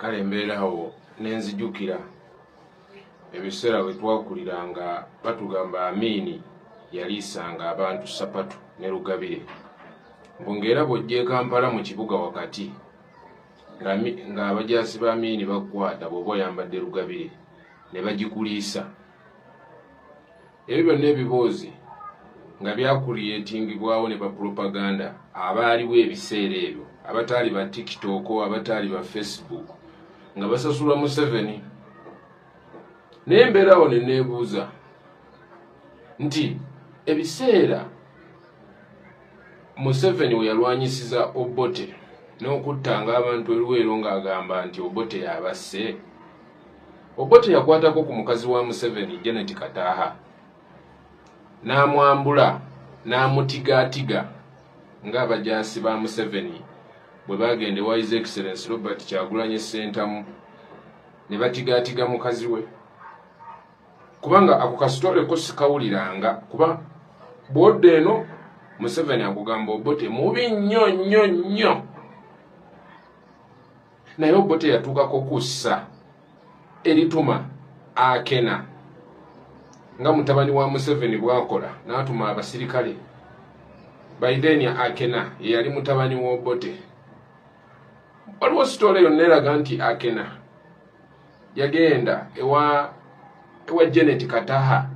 kale mbeerawo nenzijukira ebiseera bwe twakuliranga batugamba Amiini yaliisanga abantu sapatu ne Lugabire mbungeera bw'ojja e Kampala mu kibuga wakati nga abajaasi ba Amiini bakwata bw'oba oyambadde Lugabire ne bagikuliisa. Ebyo byonna ebiboozi nga byakuliyetingibwawo ne bapropaganda abaaliwo ebiseera ebyo, abataali ba TikTok, abataali ba Facebook, nga basasula Museveni. Naye mbeerawo ne neebuuza nti ebiseera Museveni we yalwanyisiza Obote n'okuttanga abantu eruweero ng'agamba nti Obote yabasse, Obote yakwatako ku mukazi wa Museveni Janet Kataaha n'amwambula n'amutigaatiga ng'abajaasi ba Museveni bwe bagende wa His Excellency Robert Kyagulanyi Ssentamu ne batigaatiga mukazi we. Kubanga ako kasitole ko sikawuliranga kuba bwodde eno Museveni akugamba Obote mubi nnyo nnyo nnyo, naye Obote yatuukako kussa erituma akena nga mutabani wa Museveni bwakola n'atuma abasirikale. By then akena yali mutabani wa Obote. Waliwo sitole yonna eraga nti akena yagenda ewa Janet Kataaha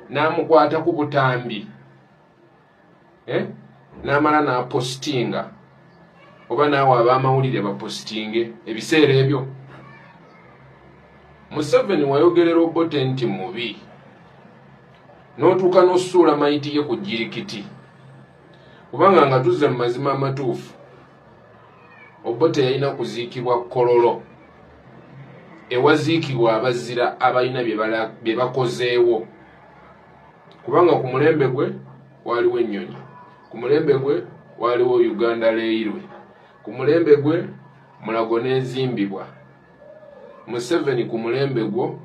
n'amukwata ku butambi n'amala n'apostinga, oba naawe ab'amawulire bapostinge ebiseera ebyo. Museveni wayogerera Obote nti mubi, n'otuuka n'osuula mayiti ye ku jjirikiti, kubanga nga tuzze mu mazima amatuufu Obote yalina kuziikibwa Kololo, ewaziikibwa abazira abalina bye bakozeewo, kubanga ku mulembe gwe waaliwo ennyonyi, ku mulembe gwe waaliwo Uganda leeyirwe, ku mulembe gwe Mulago n'ezimbibwa. Museveni ku mulembe gwo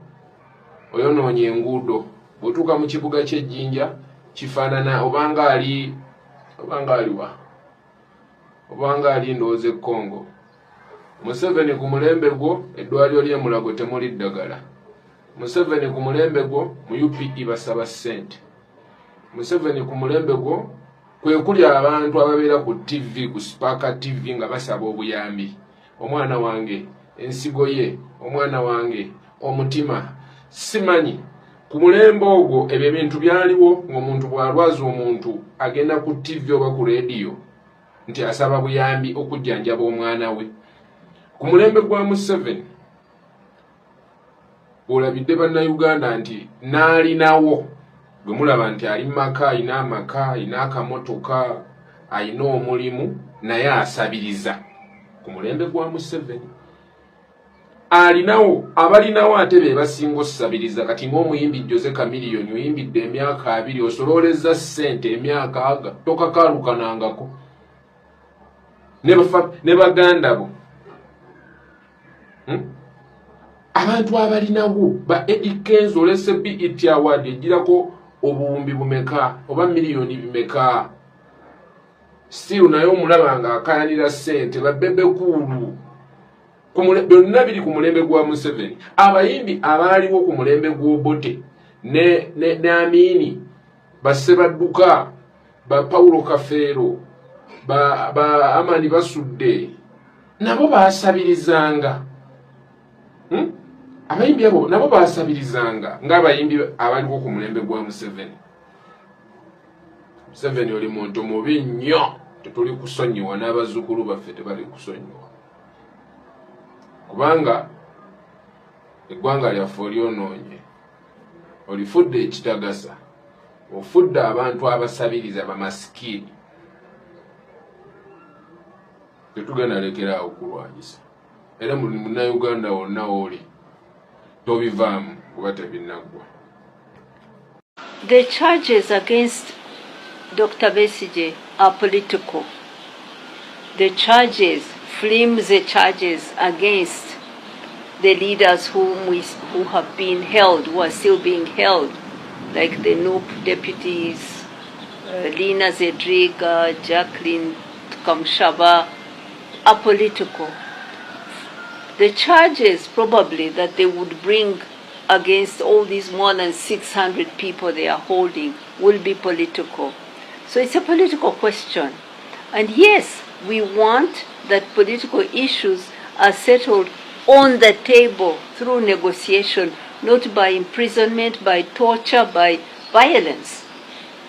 oyonoonye enguudo, bw'otuuka mu kibuga ky'Ejjinja kifaanana obanga ali ndowooza e Congo. Museveni ku mulembe gwo eddwaliro ly'e Mulago temuli ddagala. Museveni ku mulembe gwo mu UPE basaba ssente. Museveni ku mulembe gwo kwe kuli abantu ababeera ku TV, ku Sparker TV nga basaba obuyambi. Omwana wange ensigo ye, omwana wange omutima, simanyi ku mulembe ogwo ebyo ebintu byaliwo ng'omuntu bw'alwaza omuntu agenda ku TV oba ku radio nti asaba buyambi okujjanjaba omwana we. Ku mulembe gwa Museveni olabidde bannayuganda nti n'alinawo gwe mulaba nti ali maka, alina amaka, alina akamotoka, alina omulimu, naye asabiriza. Ku mulembe gwa Museveni alinawo abalinawo ate be basinga ossabiriza. Kati ng'omuyimbi Jose Chameleone oyimbidde emyaka 2 osolooleza ssente emyaka aga tokakaalukanangako ne baganda bo. Abantu abalinawo ba Eddie Kenzo olese BET Award egirako obuwumbi bumeka oba miliyoni bimeka, still naye omulaba nga akayanira ssente babbebekulu. Byonna biri ku mulembe gwa Museveni. Abayimbi abaaliwo ku mulembe gw'Obote ne Amiini, Basebadduka, ba Paulo Kafeero, ba Amani Basudde, nabo baasabirizanga. Abayimbi abo nabo baasabirizanga ng'abayimbi abaliwo ku mulembe gwa Museveni. Museveni oli muntu mubi nnyo, tetuli kusonyiwa, n'abazzukulu baffe tebali kusonyiwa, kubanga eggwanga lyaffe olyonoonye, olifudde ekitagasa, ofudde abantu abasabiriza bamasikini. Tetugenda lekeraawo kulwanyisa, era buli munnayuganda wonna w'oli tobivaamu kuba tebinaggwa. The charges against Dr. Besigye are political. The charges, flimsy charges against the leaders who have been held, who are still being held, like the NUP deputies, Lina Zedriga, Jacqueline Kamshaba, are political. the charges probably that they would bring against all these more than 600 people they are holding will be political. So it's a political question. And yes, we want that political issues are settled on the table through negotiation, not by imprisonment, by torture, by violence.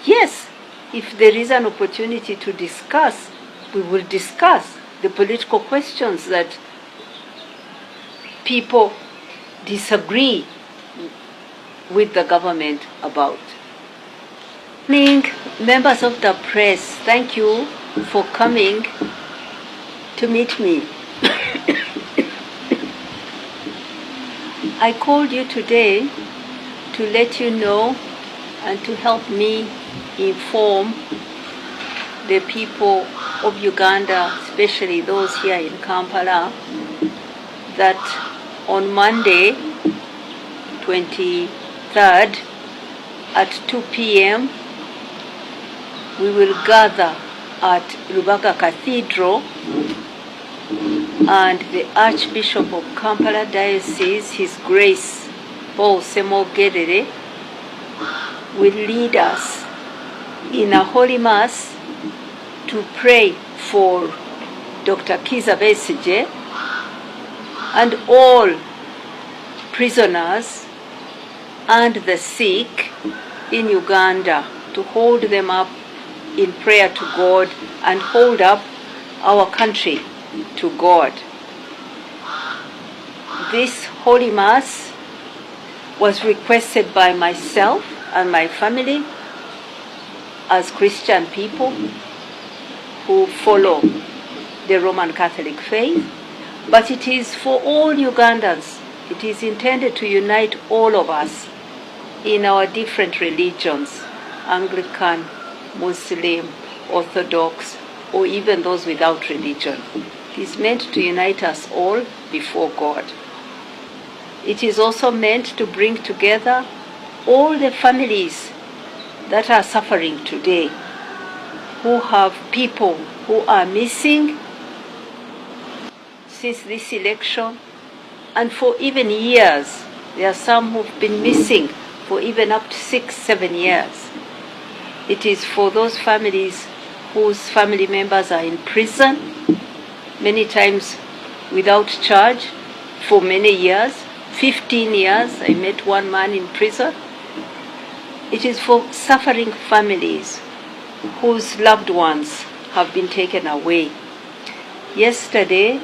Yes, if there is an opportunity to discuss, we will discuss the political questions that people disagree with the government about. Members of the press, thank you for coming to meet me. I called you today to let you know and to help me inform the people of Uganda, especially those here in Kampala, that on Monday, 23rd, at 2 p.m., we will gather at Lubaga Cathedral, and the Archbishop of Kampala Diocese, His Grace Paul Semogedere, will lead us in a Holy Mass to pray for Dr. Kizza Besigye and all prisoners and the sick in Uganda, to hold them up in prayer to God and hold up our country to God. This Holy Mass was requested by myself and my family as Christian people who follow the Roman Catholic faith, but it is for all Ugandans. It is intended to unite all of us in our different religions, Anglican, Muslim, Orthodox, or even those without religion. It is meant to unite us all before God. It is also meant to bring together all the families that are suffering today, who have people who are missing since this election, and for even years. There are some who've been missing for even up to 6-7 years. It is for those families whose family members are in prison, many times without charge, for many years, 15 years. I met one man in prison. It is for suffering families whose loved ones have been taken away. Yesterday,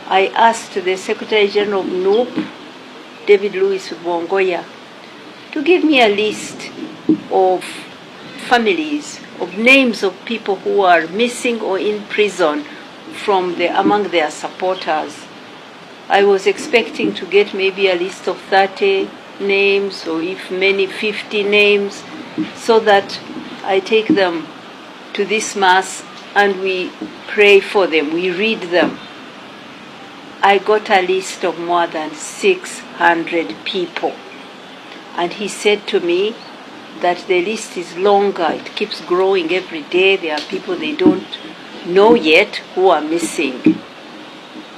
I asked the Secretary General of NUP, David Louis Bongoya, to give me a list of families, of names of people who are missing or in prison among their supporters. I was expecting to get maybe a list of 30 names, or if many, 50 names, so that I take them to this Mass and we pray for them, we read them. I got a list of more than 600 people. And he said to me that the list is longer, it keeps growing every day. There are people they don't know yet who are missing.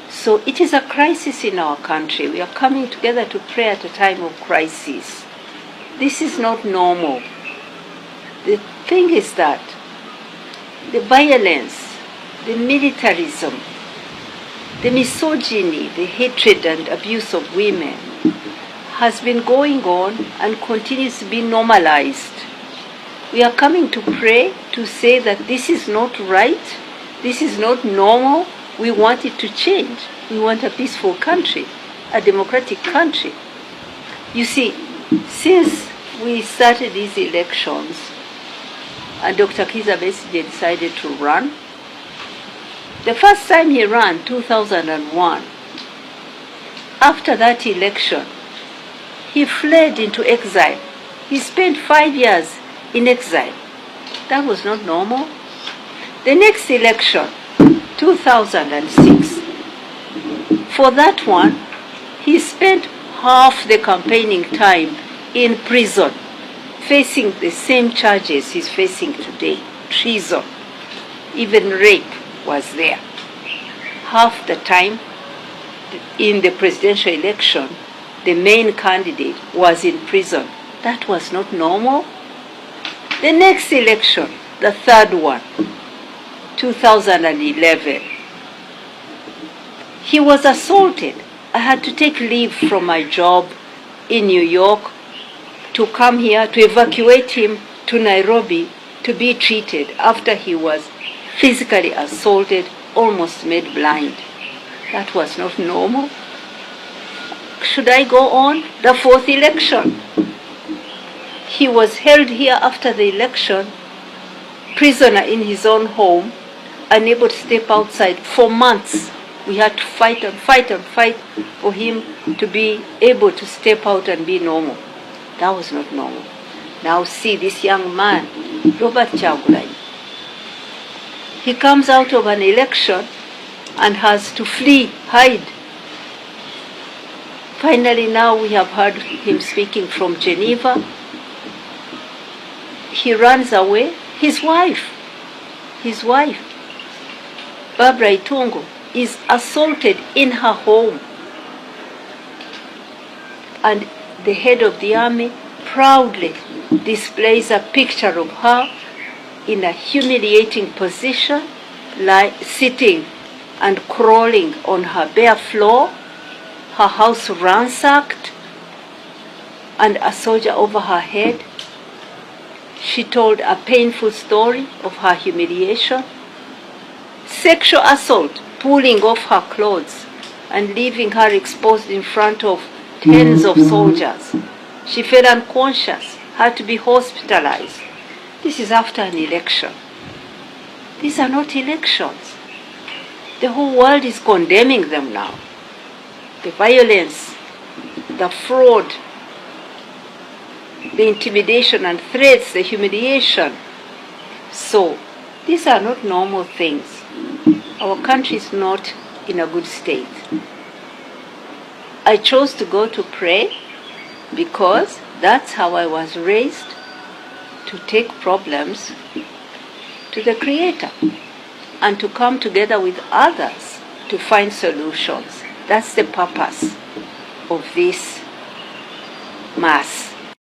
So it is a crisis in our country. We are coming together to pray at a time of crisis. This is not normal. The thing is that the violence, the militarism, the misogyny, the hatred and abuse of women has been going on and continues to be normalized. We are coming to pray to say that this is not right, this is not normal. We want it to change. We want a peaceful country, a democratic country. You see, since we started these elections and Dr. Kizza Besigye decided to run, the first time he ran, 2001, after that election, he fled into exile. He spent 5 years in exile. That was not normal. The next election, 2006, for that one, he spent half the campaigning time in prison, facing the same charges he's facing today, treason, even rape was there. Half the time in the presidential election, the main candidate was in prison. That was not normal. The next election, the third one, 2011, he was assaulted. I had to take leave from my job in New York to come here to evacuate him to Nairobi to be treated after he was physically assaulted, almost made blind. That was not normal. Should I go on? The fourth election. He was held here after the election, prisoner in his own home, unable to step outside for months. We had to fight and fight and fight for him to be able to step out and be normal. That was not normal. Now see this young man, Robert Kyagulanyi. He comes out of an election and has to flee, hide. Finally now we have heard him speaking from Geneva. He runs away. His wife, Barbara Itungo, is assaulted in her home. And the head of the army proudly displays a picture of her in a humiliating position, like sitting and crawling on her bare floor, her house ransacked, and a soldier over her head. She told a painful story of her humiliation, sexual assault, pulling off her clothes and leaving her exposed in front of tens of soldiers. She fell unconscious, had to be hospitalized. This is after an election. These are not elections. The whole world is condemning them now. The violence, the fraud, the intimidation and threats, the humiliation. So, these are not normal things. Our country is not in a good state. I chose to go to pray because that's how I was raised, to take problems to the Creator and to come together with others to find solutions. That's the purpose of this Mass.